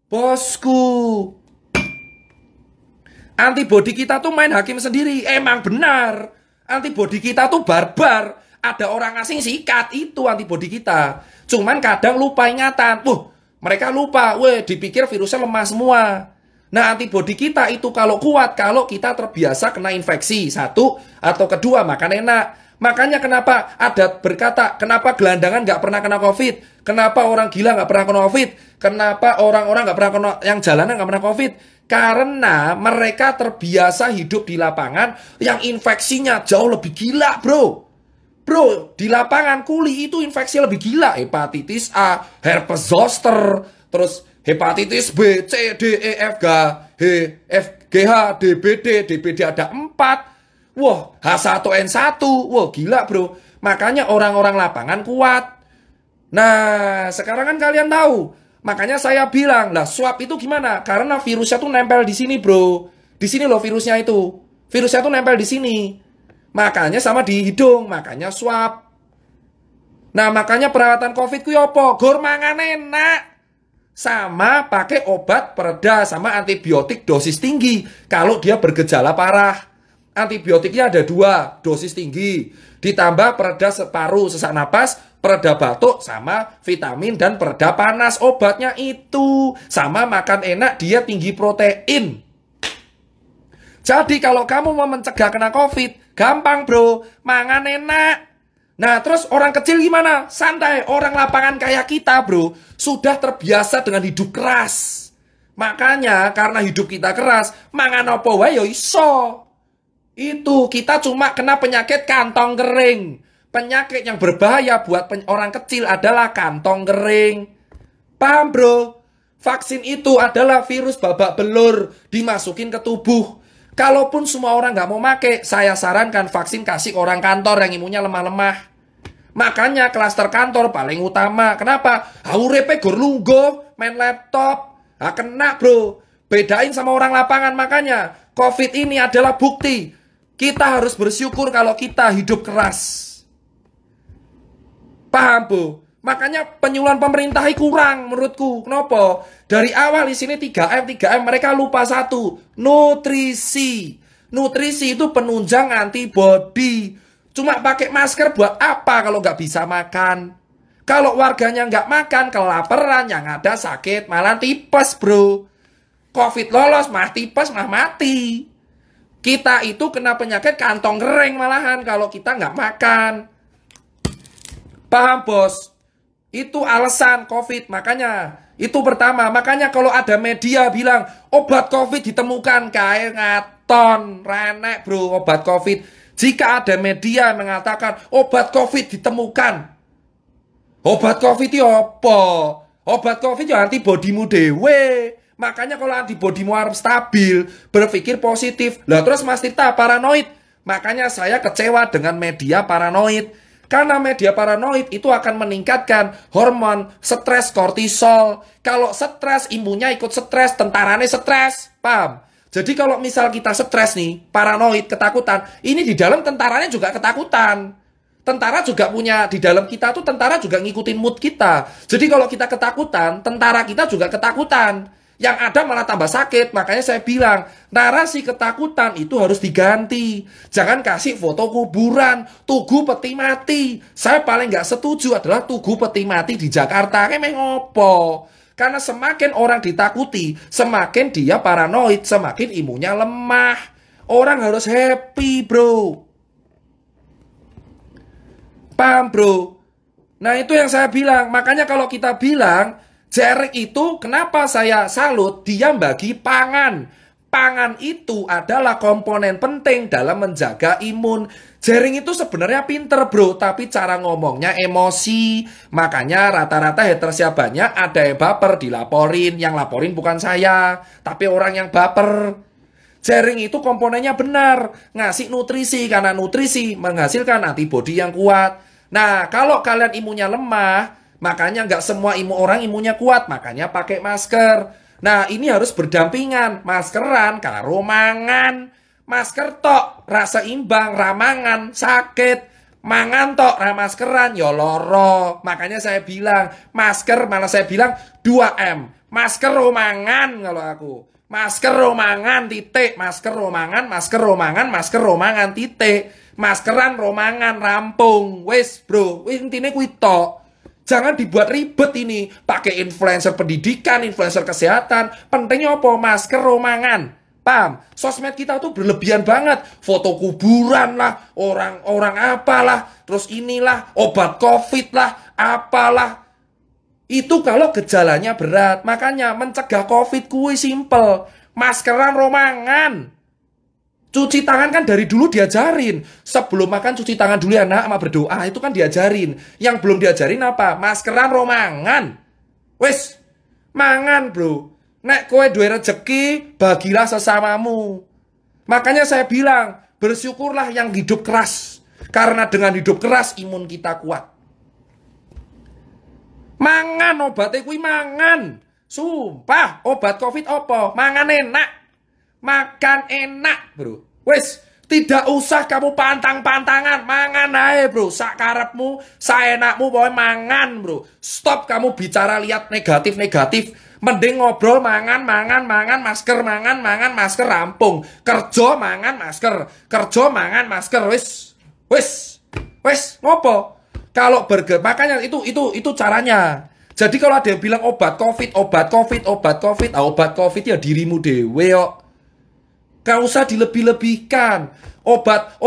Bosku, antibodi kita tuh main hakim sendiri. Emang benar. Antibodi kita tuh barbar. Ada orang asing sikat, itu antibodi kita. Cuman kadang lupa ingatan. Mereka lupa. Dipikir virusnya lemah semua. Nah, antibodi kita itu kalau kuat, kalau kita terbiasa kena infeksi. Satu, atau kedua, makan enak. Makanya kenapa ada berkata, kenapa gelandangan nggak pernah kena COVID? Kenapa orang gila nggak pernah kena COVID? Kenapa orang-orang nggak pernah kena, yang jalanan nggak pernah COVID? Karena mereka terbiasa hidup di lapangan yang infeksinya jauh lebih gila, bro. Bro, di lapangan kuli itu infeksi lebih gila. Hepatitis A, herpes zoster, terus hepatitis B, C, D, E, F, G, H, DBD ada 4. Wah, H1N1. Wah, gila, bro. Makanya orang-orang lapangan kuat. Nah, sekarang kan kalian tahu. Makanya saya bilang, lah swab itu gimana? Karena virusnya tuh nempel di sini, bro. Di sini loh virusnya itu. Virusnya tuh nempel di sini. Makanya sama di hidung, makanya swab. Nah, makanya perawatan COVID ku yopo, gor mangan enak. Sama pakai obat pereda sama antibiotik dosis tinggi kalau dia bergejala parah. Antibiotiknya ada 2, dosis tinggi. Ditambah pereda paru, sesak napas, pereda batuk, sama vitamin dan pereda panas. Obatnya itu. Sama makan enak, dia tinggi protein. Jadi kalau kamu mau mencegah kena COVID, gampang bro, mangan enak. Nah terus orang kecil gimana? Santai, orang lapangan kayak kita bro, sudah terbiasa dengan hidup keras. Makanya karena hidup kita keras, mangan apa wae yo iso. Itu kita cuma kena penyakit kantong kering. Penyakit yang berbahaya buat orang kecil adalah kantong kering. Paham bro? Vaksin itu adalah virus babak belur dimasukin ke tubuh. Kalaupun semua orang nggak mau make, saya sarankan vaksin kasih orang kantor yang imunnya lemah-lemah. Makanya klaster kantor paling utama. Kenapa? Urepe gor lungguh, main laptop. Kena bro. Bedain sama orang lapangan. Makanya COVID ini adalah bukti. Kita harus bersyukur kalau kita hidup keras. Paham bu? Makanya penyuluhan pemerintah kurang menurutku. Kenapa? Dari awal di sini 3M mereka lupa satu, nutrisi. Nutrisi itu penunjang antibodi. Cuma pakai masker buat apa kalau nggak bisa makan? Kalau warganya nggak makan, kelaparan, yang ada sakit, malah tipes bro. COVID lolos, mah tipes, mah mati. Kita itu kena penyakit kantong kering malahan kalau kita nggak makan. Paham bos? Itu alasan COVID, makanya itu pertama. Makanya kalau ada media bilang obat COVID ditemukan, kayak ngaton, renek bro obat COVID. Jika ada media mengatakan obat COVID ditemukan, obat COVID itu apa? Obat COVID itu antibodimu dewe. Makanya kalau antibodimu harus stabil, berpikir positif. Lah terus Mas Tirta paranoid. Makanya saya kecewa dengan media paranoid. Karena media paranoid itu akan meningkatkan hormon stres kortisol. Kalau stres, imunnya ikut stres, tentaranya stres. Paham? Jadi kalau misal kita stres nih, paranoid, ketakutan, ini di dalam tentaranya juga ketakutan. Tentara juga punya, di dalam kita tuh tentara juga ngikutin mood kita. Jadi kalau kita ketakutan, tentara kita juga ketakutan. Yang ada malah tambah sakit. Makanya saya bilang, narasi ketakutan itu harus diganti. Jangan kasih foto kuburan, tugu peti mati. Saya paling nggak setuju adalah tugu peti mati di Jakarta. Kayak ngopo? Karena semakin orang ditakuti, semakin dia paranoid, semakin imunnya lemah. Orang harus happy bro. Paham bro? Nah itu yang saya bilang. Makanya kalau kita bilang Jaring itu kenapa saya salut, dia bagi pangan. Pangan itu adalah komponen penting dalam menjaga imun. Jaring itu sebenarnya pinter bro, tapi cara ngomongnya emosi. Makanya rata-rata hatersnya banyak, ada yang baper dilaporin. Yang laporin bukan saya, tapi orang yang baper. Jaring itu komponennya benar, ngasih nutrisi, karena nutrisi menghasilkan antibodi yang kuat. Nah kalau kalian imunnya lemah, makanya nggak semua orang imunnya kuat, makanya pakai masker. Nah ini harus berdampingan, maskeran karo mangan. Masker tok rasa imbang, ramangan sakit. Mangan tok ramaskeran ya loro. Makanya saya bilang masker, malah saya bilang 2M. Masker romangan kalau aku. Masker romangan titik, masker romangan, masker romangan, masker romangan titik. Maskeran romangan rampung. Wes, Bro, wis intine kuwi tok. Jangan dibuat ribet ini. Pakai influencer pendidikan, influencer kesehatan. Pentingnya apa? Masker romangan. Paham? Sosmed kita tuh berlebihan banget. Foto kuburan lah, orang-orang apalah, terus inilah, obat COVID lah, apalah. Itu kalau gejalanya berat. Makanya mencegah COVID kuwi simple. Maskeran romangan. Cuci tangan kan dari dulu diajarin. Sebelum makan cuci tangan dulu ya nak, sama berdoa. Itu kan diajarin. Yang belum diajarin apa? Maskeran romangan. Wes, mangan bro. Nek kowe duwe rezeki, bagilah sesamamu. Makanya saya bilang, bersyukurlah yang hidup keras. Karena dengan hidup keras, imun kita kuat. Mangan obatnya kuwi mangan. Sumpah, obat COVID apa? Mangan enak. Makan enak, bro. Wes, tidak usah kamu pantang-pantangan. Mangan aja, bro. Sakarepmu, saenakmu, pokoknya mangan, bro. Stop kamu bicara lihat negatif-negatif. Mending ngobrol mangan, masker, mangan, masker, rampung. Kerja, mangan, masker. Kerja, mangan, masker. Wes, ngopo? Kalau burger, makanya itu caranya. Jadi kalau ada yang bilang obat COVID ya dirimu dewe kok. Gak usah dilebih-lebihkan. Obat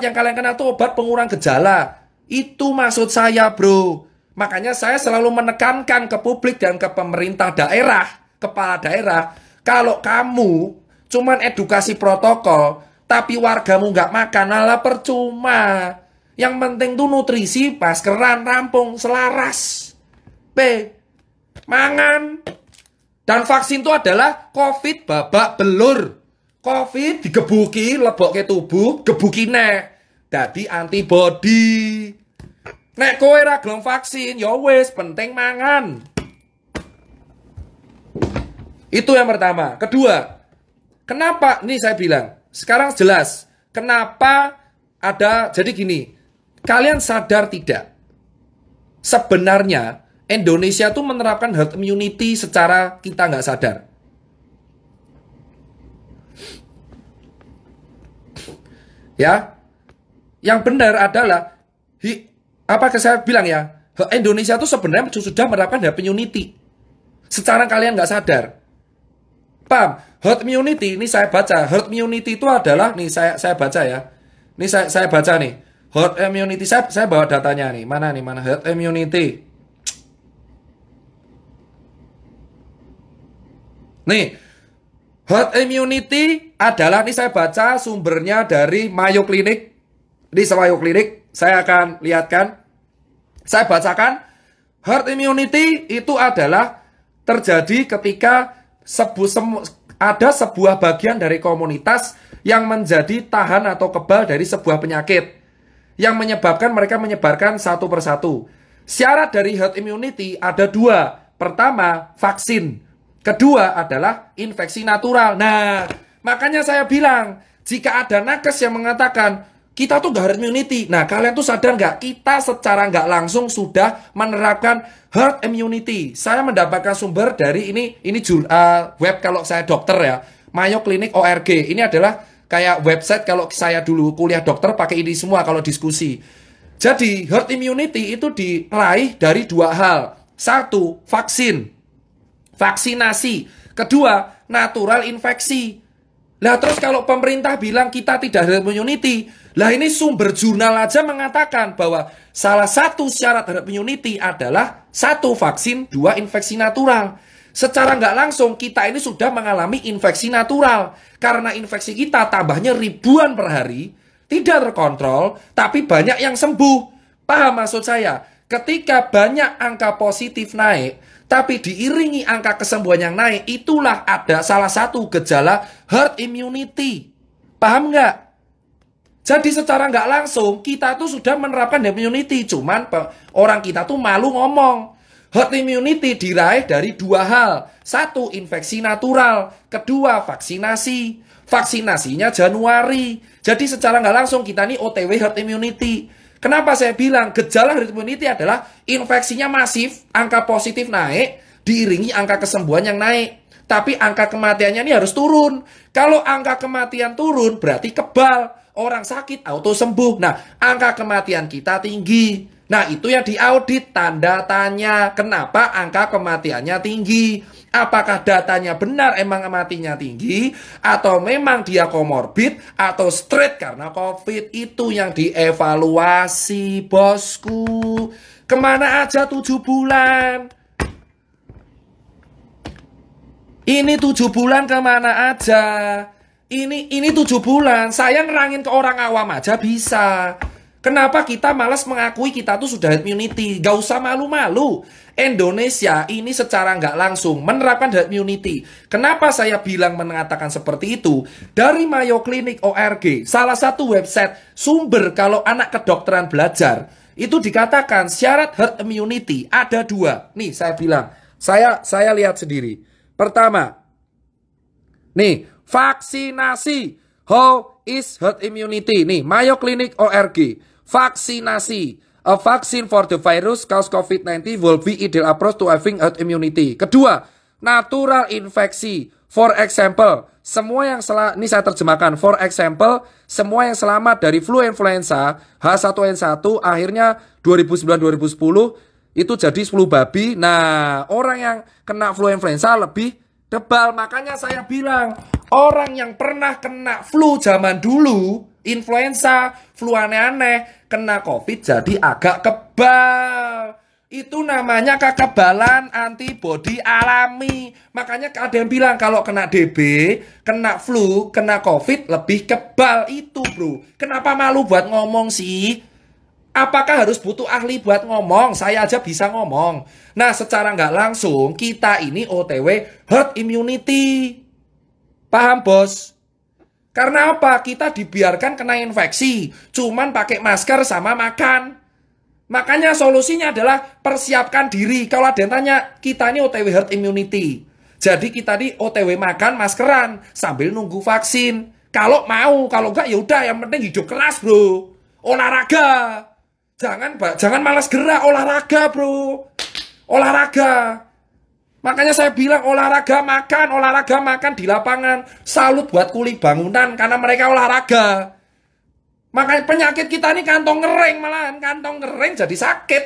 yang kalian kenal itu obat pengurang gejala. Itu maksud saya, bro. Makanya saya selalu menekankan ke publik dan ke pemerintah daerah, kepala daerah, kalau kamu cuman edukasi protokol, tapi wargamu nggak makan, malah percuma. Yang penting tuh nutrisi, maskeran, rampung, selaras. Mangan. Dan vaksin itu adalah COVID babak belur. COVID digebuki, lebok ke tubuh, gebuki nek. Dadi antibody. Nek kowe ra gelem vaksin, ya wis penting mangan. Itu yang pertama. Kedua, kenapa? Ini saya bilang, sekarang jelas. Kenapa ada, jadi gini, kalian sadar tidak? Sebenarnya, Indonesia tuh menerapkan herd immunity secara kita nggak sadar. Ya, yang benar adalah apa saya bilang ya, Indonesia tuh sebenarnya sudah menerapkan herd immunity. Secara kalian nggak sadar. Paham? Herd immunity, ini saya baca. Herd immunity itu adalah, nih saya baca ya. Ini saya baca nih. Herd immunity, saya bawa datanya nih. Mana herd immunity. Nih, herd immunity adalah, ini saya baca sumbernya dari Mayo Clinic. Di Mayo Clinic, saya akan lihatkan. Saya bacakan, herd immunity itu adalah terjadi ketika ada sebuah bagian dari komunitas yang menjadi tahan atau kebal dari sebuah penyakit yang menyebabkan mereka menyebarkan satu persatu. Syarat dari herd immunity ada dua. Pertama, vaksin. Kedua adalah infeksi natural. Nah, makanya saya bilang, jika ada nakes yang mengatakan, kita tuh gak herd immunity. Nah, kalian tuh sadar nggak? Kita secara nggak langsung sudah menerapkan herd immunity. Saya mendapatkan sumber dari ini web kalau saya dokter ya. Mayo Clinic ORG. Ini adalah kayak website kalau saya dulu kuliah dokter pakai ini semua kalau diskusi. Jadi, herd immunity itu diraih dari dua hal. Satu, vaksinasi. Kedua, natural infeksi. Lah terus kalau pemerintah bilang kita tidak herd immunity, lah ini sumber jurnal aja mengatakan bahwa salah satu syarat herd immunity adalah satu vaksin, dua infeksi natural. Secara nggak langsung kita ini sudah mengalami infeksi natural. Karena infeksi kita tambahnya ribuan per hari, tidak terkontrol, tapi banyak yang sembuh. Paham maksud saya? Ketika banyak angka positif naik, tapi diiringi angka kesembuhan yang naik, itulah ada salah satu gejala herd immunity. Paham nggak? Jadi secara nggak langsung, kita tuh sudah menerapkan herd immunity. Cuman orang kita tuh malu ngomong. Herd immunity diraih dari dua hal. Satu, infeksi natural. Kedua, vaksinasi. Vaksinasinya Januari. Jadi secara nggak langsung kita nih OTW herd immunity. Kenapa saya bilang gejala herd immunity adalah infeksinya masif, angka positif naik, diiringi angka kesembuhan yang naik. Tapi angka kematiannya ini harus turun. Kalau angka kematian turun, berarti kebal. Orang sakit auto sembuh. Nah, angka kematian kita tinggi. Nah, itu yang diaudit, tanda tanya. Kenapa angka kematiannya tinggi? Apakah datanya benar emang matinya tinggi? Atau memang dia komorbid? Atau straight karena COVID? Itu yang dievaluasi, bosku. Kemana aja 7 bulan? Ini 7 bulan kemana aja? Ini 7 bulan. Saya nerangin ke orang awam aja bisa. Kenapa kita malas mengakui kita tuh sudah herd immunity? Gak usah malu-malu. Indonesia ini secara nggak langsung menerapkan herd immunity. Kenapa saya bilang mengatakan seperti itu? Dari Mayo Clinic ORG, salah satu website sumber kalau anak kedokteran belajar, itu dikatakan syarat herd immunity ada 2. Nih saya bilang, saya lihat sendiri. Pertama, nih, vaksinasi. How is herd immunity? Nih, Mayo Clinic ORG. Vaksinasi. A vaccine for the virus cause COVID-19 will be ideal approach to having herd immunity. Kedua, natural infeksi. For example, semua yang ini saya terjemahkan. For example, semua yang selamat dari flu influenza H1N1 akhirnya 2009-2010 itu jadi flu babi. Nah, orang yang kena flu influenza lebih tebal. Makanya saya bilang, orang yang pernah kena flu zaman dulu, influenza, flu aneh-aneh, kena COVID jadi agak kebal. Itu namanya kekebalan antibodi alami. Makanya ada yang bilang kalau kena DB, kena flu, kena COVID lebih kebal. Itu bro. Kenapa malu buat ngomong sih? Apakah harus butuh ahli buat ngomong? Saya aja bisa ngomong. Nah, secara nggak langsung, kita ini OTW herd immunity. Paham, bos? Karena apa? Kita dibiarkan kena infeksi. Cuman pakai masker sama makan. Makanya solusinya adalah persiapkan diri. Kalau ada yang tanya, kita ini OTW herd immunity. Jadi kita ini OTW makan, maskeran, sambil nunggu vaksin. Kalau mau, kalau enggak ya udah, yang penting hidup keras, bro. Olahraga. Jangan malas gerak, olahraga bro. Olahraga. Makanya saya bilang olahraga makan di lapangan. Salut buat kuli bangunan karena mereka olahraga. Makanya penyakit kita ini kantong kering malahan. Kantong kering jadi sakit.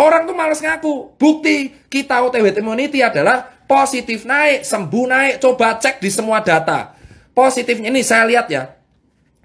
Orang tuh malas ngaku. Bukti kita OTW immunity adalah positif naik, sembuh naik. Coba cek di semua data. Positifnya ini saya lihat ya.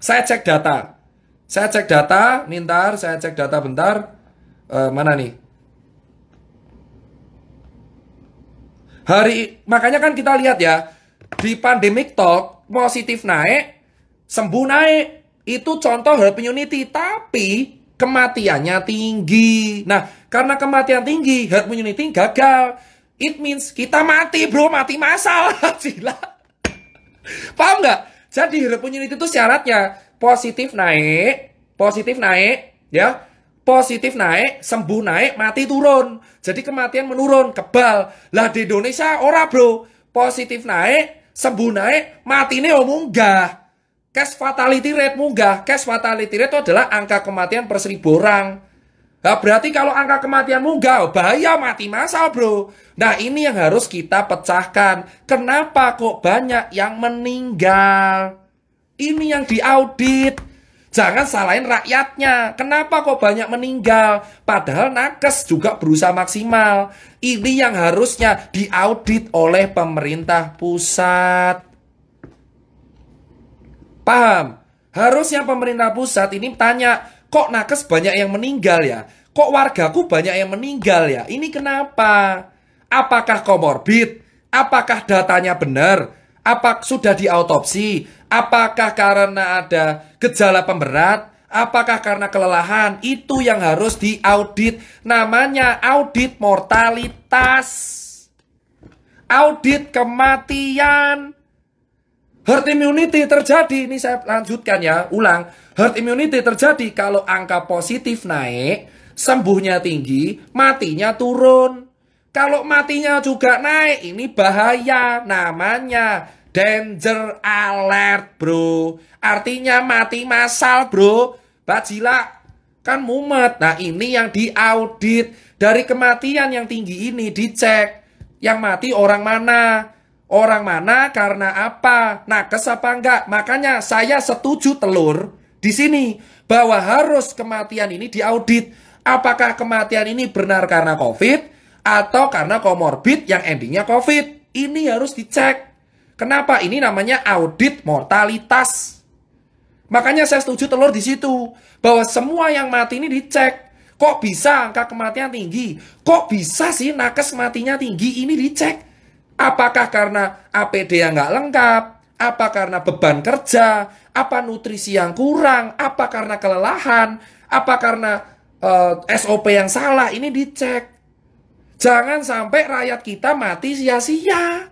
Saya cek data. Saya cek data, bentar, saya cek data bentar. Mana nih? Makanya kan kita lihat ya, di Pandemic Talk, positif naik, sembuh naik. Itu contoh herd immunity, tapi kematiannya tinggi. Nah, karena kematian tinggi, herd immunity gagal. It means kita mati bro, mati massal. Gila. Paham nggak? Jadi herd immunity itu syaratnya positif naik, ya. Positif naik, sembuh naik, mati turun. Jadi kematian menurun, kebal. Lah di Indonesia ora, bro. Positif naik, sembuh naik, mati ini munggah. Case fatality rate munggah. Case fatality rate itu adalah angka kematian per 1000 orang. Nah, berarti kalau angka kematian munggah, bahaya mati massal, bro. Nah, ini yang harus kita pecahkan. Kenapa kok banyak yang meninggal? Ini yang diaudit. Jangan salahin rakyatnya. Kenapa kok banyak meninggal? Padahal nakes juga berusaha maksimal. Ini yang harusnya diaudit oleh pemerintah pusat. Paham? Harusnya pemerintah pusat ini tanya, kok nakes banyak yang meninggal ya? Kok wargaku banyak yang meninggal ya? Ini kenapa? Apakah komorbid? Apakah datanya benar? Apakah sudah diautopsi? Apakah karena ada gejala pemberat? Apakah karena kelelahan? Itu yang harus diaudit. Namanya audit mortalitas. Audit kematian. Herd immunity terjadi, ini saya lanjutkan ya, ulang. Herd immunity terjadi kalau angka positif naik, sembuhnya tinggi, matinya turun. Kalau matinya juga naik, ini bahaya. Namanya danger alert, bro. Artinya mati massal, bro. Bajila, Kan mumet. Nah, ini yang diaudit. Dari kematian yang tinggi ini dicek. Yang mati orang mana? Orang mana karena apa? Nakes apa enggak? Makanya saya setuju telur di sini bahwa harus kematian ini diaudit. Apakah kematian ini benar karena COVID atau karena komorbid yang endingnya COVID? Ini harus dicek. Kenapa? Ini namanya audit mortalitas. Makanya saya setuju telur di situ bahwa semua yang mati ini dicek. Kok bisa angka kematian tinggi? Kok bisa sih nakes matinya tinggi? Ini dicek. Apakah karena APD yang nggak lengkap? Apa karena beban kerja? Apa nutrisi yang kurang? Apa karena kelelahan? Apa karena SOP yang salah? Ini dicek. Jangan sampai rakyat kita mati sia-sia.